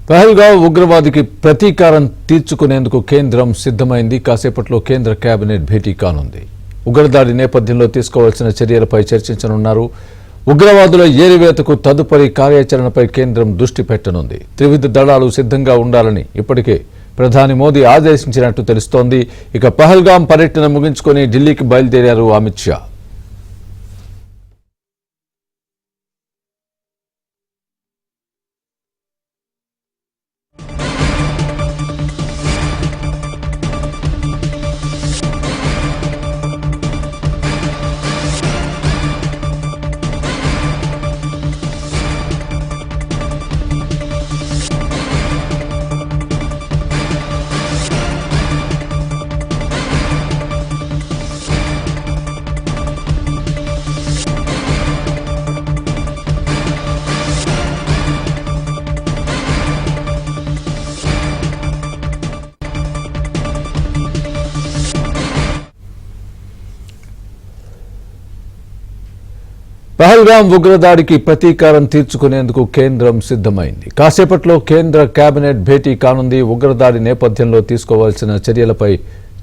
పహల్గావ్ ఉగ్రవాదికి ప్రతీకారం తీర్చుకునేందుకు కేంద్రం సిద్ధమైంది. కాసేపట్లో కేంద్ర కేబినెట్ భేటీ కానుంది. ఉగ్రదాడి నేపథ్యంలో తీసుకోవాల్సిన చర్యలపై చర్చించనున్నారు. ఉగ్రవాదుల ఏరివేతకు తదుపరి కార్యాచరణపై కేంద్రం దృష్టి పెట్టనుంది. త్రివిధ దళాలు సిద్ధంగా ఉండాలని ఇప్పటికే ప్రధాని మోదీ ఆదేశించినట్టు తెలుస్తోంది. ఇక పహల్గాం పర్యటన ముగించుకొని ఢిల్లీకి బయలుదేరారు అమిత్ షా. పహల్గాం ఉగ్రదాడికి ప్రతీకారం తీర్చుకునేందుకు కేంద్రం సిద్ధమైంది. కాసేపట్లో కేంద్ర కేబినెట్ భేటీ కానుంది. ఉగ్రదాడి నేపథ్యంలో తీసుకోవాల్సిన చర్యలపై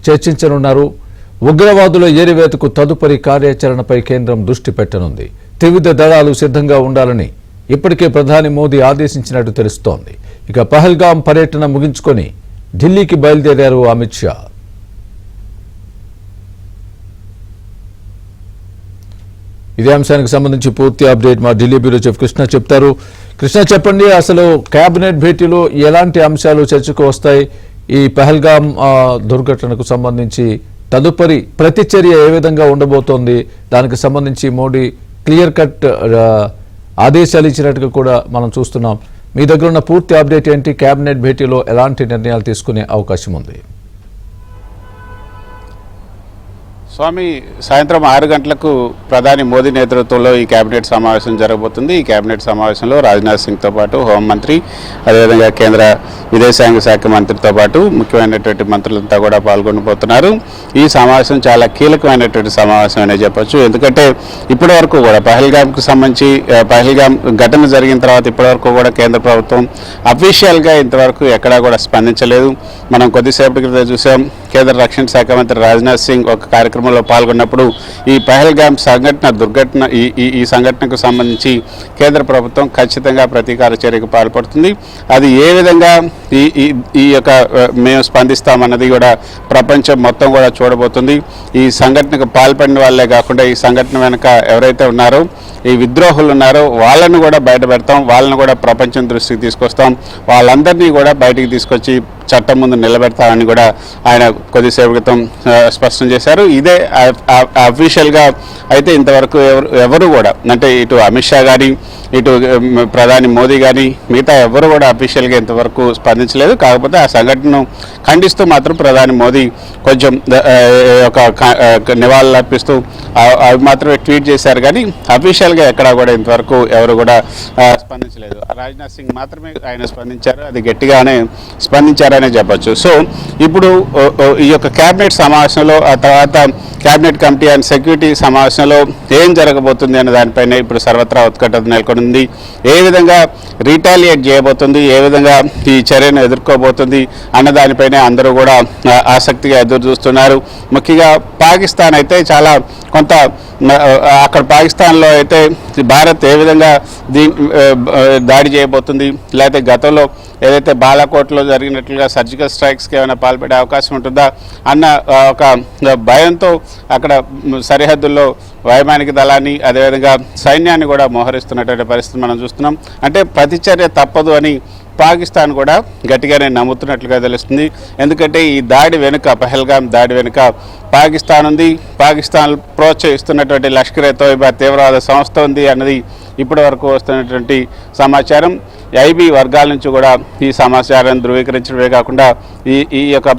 చర్చించనున్నారు. ఉగ్రవాదుల ఏరివేతకు తదుపరి కార్యాచరణపై కేంద్రం దృష్టి పెట్టనుంది. త్రివిధ దళాలు సిద్ధంగా ఉండాలని ఇప్పటికే ప్రధాని మోదీ ఆదేశించినట్టు తెలుస్తోంది. ఇక పహల్గాం పర్యటన ముగించుకొని ఢిల్లీకి బయలుదేరారు అమిత్ షా. ఇదే అంశానికి సంబంధించి పూర్తి అప్డేట్ మా ఢిల్లీ బ్యూరో చీఫ్ కృష్ణ చెప్తారు. కృష్ణ, చెప్పండి, అసలు కేబినెట్ భేటీలో ఎలాంటి అంశాలు చర్చకు వస్తాయి? ఈ పహల్గాం దుర్ఘటనకు సంబంధించి తదుపరి ప్రతిచర్య ఏ విధంగా ఉండబోతోంది? దానికి సంబంధించి మోడీ క్లియర్ కట్ ఆదేశాలు ఇచ్చినట్టుగా కూడా మనం చూస్తున్నాం. మీ దగ్గర ఉన్న పూర్తి అప్డేట్ ఏంటి? కేబినెట్ భేటీలో ఎలాంటి నిర్ణయాలు తీసుకునే అవకాశం ఉంది? స్వామి, సాయంత్రం 6 గంటలకు ప్రధాని మోదీ నేతృత్వంలో ఈ కేబినెట్ సమావేశం జరగబోతుంది. ఈ కేబినెట్ సమావేశంలో రాజ్నాథ్ సింగ్తో పాటు హోంమంత్రి, అదేవిధంగా కేంద్ర విదేశాంగ శాఖ మంత్రితో పాటు ముఖ్యమైనటువంటి మంత్రులంతా కూడా పాల్గొనబోతున్నారు. ఈ సమావేశం చాలా కీలకమైనటువంటి సమావేశం అనే చెప్పొచ్చు. ఎందుకంటే ఇప్పటి వరకు కూడా పహల్గాంకు సంబంధించి పహల్గాం ఘటన జరిగిన తర్వాత ఇప్పటివరకు కూడా కేంద్ర ప్రభుత్వం అఫీషియల్గా ఇంతవరకు ఎక్కడా కూడా స్పందించలేదు. మనం కొద్దిసేపటి క్రితం చూసాం, కేంద్ర రక్షణ శాఖ మంత్రి రాజ్నాథ్ సింగ్ ఒక కార్యక్రమంలో పాల్గొన్నప్పుడు ఈ పహల్గాం దుర్ఘటన ఈ సంఘటనకు సంబంధించి కేంద్ర ప్రభుత్వం ఖచ్చితంగా ప్రతీకార చర్యకు పాల్పడుతుంది. అది ఏ విధంగా ఈ యొక్క మేము స్పందిస్తామన్నది కూడా ప్రపంచం మొత్తం కూడా చూడబోతుంది. ఈ సంఘటనకు పాల్పడిన వాళ్ళే కాకుండా ఈ సంఘటన వెనుక ఎవరైతే ఉన్నారో, ఈ విద్రోహులు ఉన్నారో వాళ్ళను కూడా బయటపెడతాం, వాళ్ళను కూడా ప్రపంచం దృష్టికి తీసుకొస్తాం, వాళ్ళందరినీ కూడా బయటికి తీసుకొచ్చి చట్టం ముందు నిలబెడతామని కూడా ఆయన కొద్దిసేపు క్రితం స్పష్టం చేశారు. ఇదే అఫీషియల్గా అయితే ఇంతవరకు ఎవరు కూడా, అంటే ఇటు అమిత్ షా కానీ ఇటు ప్రధాని మోదీ కానీ మిగతా ఎవరు కూడా అఫీషియల్గా ఇంతవరకు స్పందించలేదు. కాకపోతే ఆ సంఘటనను ఖండిస్తూ మాత్రం ప్రధాని మోదీ కొంచెం ఒక నివాళులు అర్పిస్తూ అవి మాత్రమే ట్వీట్ చేశారు. కానీ అఫీషియల్గా ఎక్కడా కూడా ఇంతవరకు ఎవరు కూడా స్పందించలేదు. రాజ్నాథ్ సింగ్ మాత్రమే ఆయన స్పందించారు, అది గట్టిగానే స్పందించారనే చెప్పచ్చు. సో ఇప్పుడు ఈ యొక్క కేబినెట్ సమావేశంలో, ఆ తర్వాత కేబినెట్ కమిటీ అండ్ సెక్యూరిటీ సమావేశంలో ఏం జరగబోతుంది అనే దానిపైన ఇప్పుడు సర్వత్రా ఉత్కంఠ నెలకొంది. ఏ విధంగా రీటాలియేట్ చేయబోతుంది, ఏ విధంగా ఈ చర్యను ఎదుర్కోబోతుంది అన్న దానిపైనే అందరూ కూడా ఆసక్తిగా ఎదురు చూస్తున్నారు. ముఖ్యంగా పాకిస్తాన్ అయితే చాలా కొంత అక్కడ పాకిస్తాన్లో అయితే భారత్ ఏ విధంగా దాడి చేయబోతుంది, లేకపోతే గతంలో ఏదైతే బాలాకోట్లో జరిగినట్లుగా సర్జికల్ స్ట్రైక్స్కి ఏమైనా పాల్పడే అవకాశం ఉంటుందా అన్న ఒక భయంతో అక్కడ సరిహద్దుల్లో వైమానిక దళాన్ని, అదేవిధంగా సైన్యాన్ని కూడా మోహరిస్తున్నటువంటి పరిస్థితి మనం చూస్తున్నాం. అంటే ప్రతిచర్య తప్పదు అని పాకిస్తాన్ కూడా గట్టిగానే నమ్ముతున్నట్లుగా తెలుస్తుంది. ఎందుకంటే ఈ దాడి వెనుక, పహల్గాం దాడి వెనుక పాకిస్తాన్ ఉంది, పాకిస్తాన్ ప్రోత్సహిస్తున్నటువంటి లష్కర్-ఏ-తోయిబా తీవ్రవాద సంస్థ ఉంది అన్నది ఇప్పటి వరకు వస్తున్నటువంటి సమాచారం. ఐబీ వర్గాల నుంచి కూడా ఈ సమాచారాన్ని ధృవీకరించడమే కాకుండా ఈ యొక్క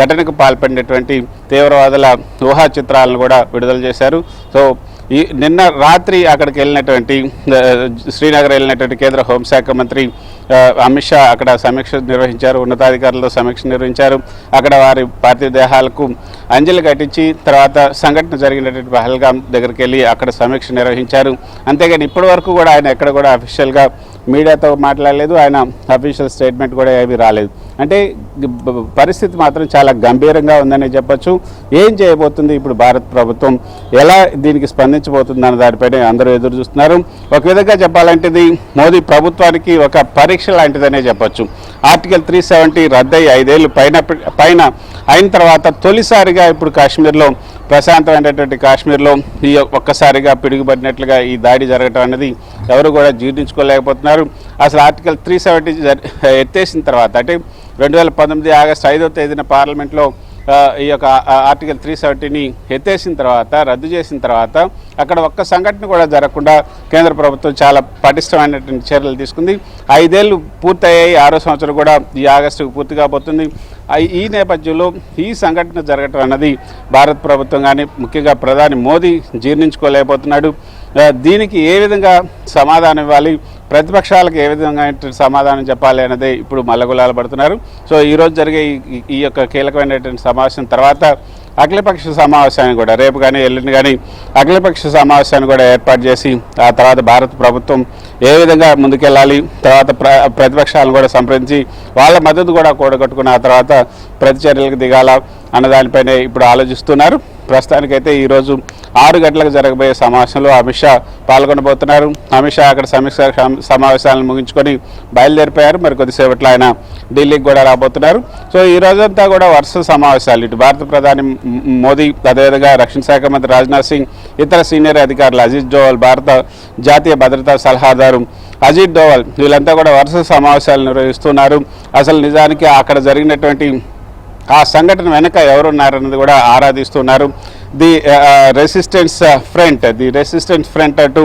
ఘటనకు పాల్పడినటువంటి తీవ్రవాదుల ఊహా చిత్రాలను కూడా విడుదల చేశారు. సో నిన్న రాత్రి అక్కడికి వెళ్ళినటువంటి శ్రీనగర్ వెళ్ళినటువంటి కేంద్ర హోంశాఖ మంత్రి అమిత్ షా అక్కడ సమీక్ష నిర్వహించారు, ఉన్నతాధికారులతో సమీక్ష నిర్వహించారు. అక్కడ వారి పార్థివ దేహాలకు అంజలి ఘటించి తర్వాత సంఘటన జరిగినటువంటి పహల్గాం దగ్గరికి వెళ్ళి అక్కడ సమీక్ష నిర్వహించారు. అంతేగాని ఇప్పటి వరకు కూడా ఆయన ఎక్కడ కూడా అఫీషియల్గా మీడియాతో మాట్లాడలేదు, ఆయన అఫీషియల్ స్టేట్మెంట్ కూడా ఏమీ రాలేదు. అంటే పరిస్థితి మాత్రం చాలా గంభీరంగా ఉందని చెప్పొచ్చు. ఏం చేయబోతుంది ఇప్పుడు భారత ప్రభుత్వం, ఎలా దీనికి స్పందించబోతుంది అన్న దానిపైన అందరూ ఎదురు చూస్తున్నారు. ఒక విధంగా చెప్పాలంటే ఇది మోదీ ప్రభుత్వానికి ఒక పరీక్ష లాంటిదనే చెప్పొచ్చు. ఆర్టికల్ 370 రద్దయి 5 ఏళ్ళు పైన అయిన తర్వాత తొలిసారిగా ఇప్పుడు కాశ్మీర్లో, ప్రశాంతమైనటువంటి కాశ్మీర్లో ఈ ఒక్కసారిగా పిడుగుపడినట్లుగా ఈ దాడి జరగటం అనేది ఎవరు కూడా జీర్ణించుకోలేకపోతున్నారు. అసలు ఆర్టికల్ 370 ఎత్తేసిన తర్వాత, అంటే 2019 ఆగస్టు 5వ తేదీన పార్లమెంట్లో ఈ యొక్క ఆర్టికల్ 370ని ఎత్తేసిన తర్వాత, రద్దు చేసిన తర్వాత అక్కడ ఒక్క సంఘటన కూడా జరగకుండా కేంద్ర ప్రభుత్వం చాలా పటిష్టమైనటువంటి చర్యలు తీసుకుంది. 5 ఏళ్ళు పూర్తయ్యాయి, 6వ సంవత్సరం కూడా ఈ ఆగస్టుకు పూర్తి కాబోతుంది. ఈ నేపథ్యంలో ఈ సంఘటన జరగటం అన్నది భారత ప్రభుత్వం కానీ ముఖ్యంగా ప్రధాని మోదీ జీర్ణించుకోలేకపోతున్నాడు. దీనికి ఏ విధంగా సమాధానం ఇవ్వాలి, ప్రతిపక్షాలకు ఏ విధంగా సమాధానం చెప్పాలి అన్నదే ఇప్పుడు మల్లగులాలు పడుతున్నారు. సో ఈరోజు జరిగే ఈ యొక్క కీలకమైనటువంటి సమావేశం తర్వాత అఖిలపక్ష సమావేశాన్ని కూడా రేపు కానీ ఎల్లుండి కానీ అఖిలపక్ష సమావేశాన్ని కూడా ఏర్పాటు చేసి ఆ తర్వాత భారత ప్రభుత్వం ఏ విధంగా ముందుకెళ్ళాలి, తర్వాత ప్రతిపక్షాలను కూడా సంప్రదించి వాళ్ళ మద్దతు కూడా కూడగట్టుకున్న ఆ తర్వాత ప్రతిచర్యలకు దిగాల అన్నదానిపైనే ఇప్పుడు ఆలోచిస్తున్నారు. ప్రస్తుతానికైతే ఈరోజు 6 గంటలకు జరగబోయే సమావేశంలో అమిత్ షా పాల్గొనబోతున్నారు. అమిత్ షా అక్కడ సమీక్ష సమావేశాలను ముగించుకొని బయలుదేరిపోయారు. మరి కొద్దిసేపట్లో ఆయన ఢిల్లీకి కూడా రాబోతున్నారు. సో ఈ రోజంతా కూడా వరుస సమావేశాలు, ఇటు భారత ప్రధాని మోదీ, అదేవిధంగా రక్షణ శాఖ మంత్రి రాజ్నాథ్ సింగ్, ఇతర సీనియర్ అధికారులు అజిత్ డోవల్, భారత జాతీయ భద్రతా సలహాదారు అజిత్ డోవల్, వీళ్ళంతా కూడా వరుస సమావేశాలు నిర్వహిస్తున్నారు. అసలు నిజానికి అక్కడ జరిగినటువంటి ఆ సంఘటన వెనక ఎవరున్నారన్నది కూడా ఆరాధిస్తున్నారు. ది రెసిస్టెన్స్ ఫ్రంట్ అటు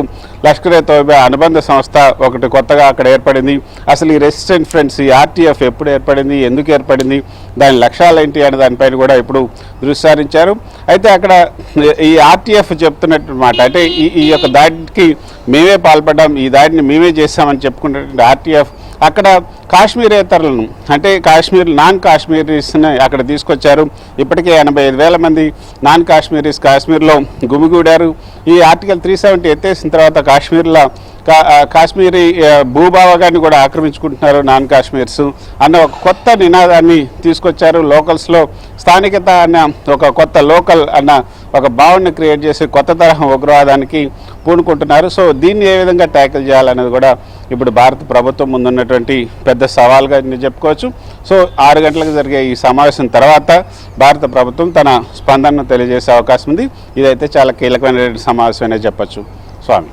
లష్కర్-ఏ తోయిబా అనుబంధ సంస్థ ఒకటి కొత్తగా అక్కడ ఏర్పడింది. అసలు ఈ రెసిస్టెంట్ ఫ్రంట్స్, ఈ ఆర్టీఎఫ్ ఎప్పుడు ఏర్పడింది, ఎందుకు ఏర్పడింది, దాని లక్ష్యాలు ఏంటి అనే దానిపైన కూడా ఇప్పుడు దృష్టి సారించారు. అయితే అక్కడ ఈ ఆర్టీఎఫ్ చెప్తున్నట్టు మాట, అంటే ఈ యొక్క దాడికి మేమే పాల్పడ్డాం, ఈ దాడిని మేమే చేస్తామని చెప్పుకున్నటువంటి ఆర్టీఎఫ్ అక్కడ కాశ్మీరేతరులను, అంటే నాన్ కాశ్మీరీస్ని అక్కడ తీసుకొచ్చారు. ఇప్పటికే 85,000 మంది నాన్ కాశ్మీరీస్ కాశ్మీర్లో గుమిగూడారు. ఈ ఆర్టికల్ 370 ఎత్తేసిన తర్వాత కాశ్మీరీ భూభాగాన్ని కూడా ఆక్రమించుకుంటున్నారు నాన్ కాశ్మీర్స్ అన్న ఒక కొత్త నినాదాన్ని తీసుకొచ్చారు. లోకల్స్లో స్థానికత అన్న ఒక కొత్త లోకల్ అన్న ఒక భావనని క్రియేట్ చేసి కొత్త తరహా ఉగ్రవాదానికి పూనుకుంటున్నారు. సో దీన్ని ఏ విధంగా ట్యాకిల్ చేయాలనేది కూడా ఇప్పుడు భారత ప్రభుత్వం ముందున్నటువంటి పెద్ద సవాల్గా చెప్పుకోవచ్చు. సో 6 గంటలకు జరిగే ఈ సమావేశం తర్వాత భారత ప్రభుత్వం తన స్పందనను తెలియజేసే అవకాశం ఉంది. ఇదైతే చాలా కీలకమైన సమావేశం అనే చెప్పచ్చు. Swami.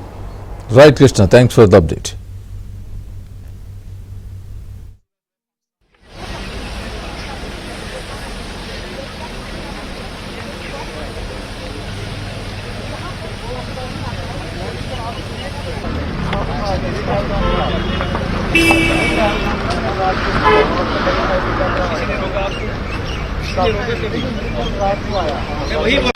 Right Krishna, thanks for the update. वही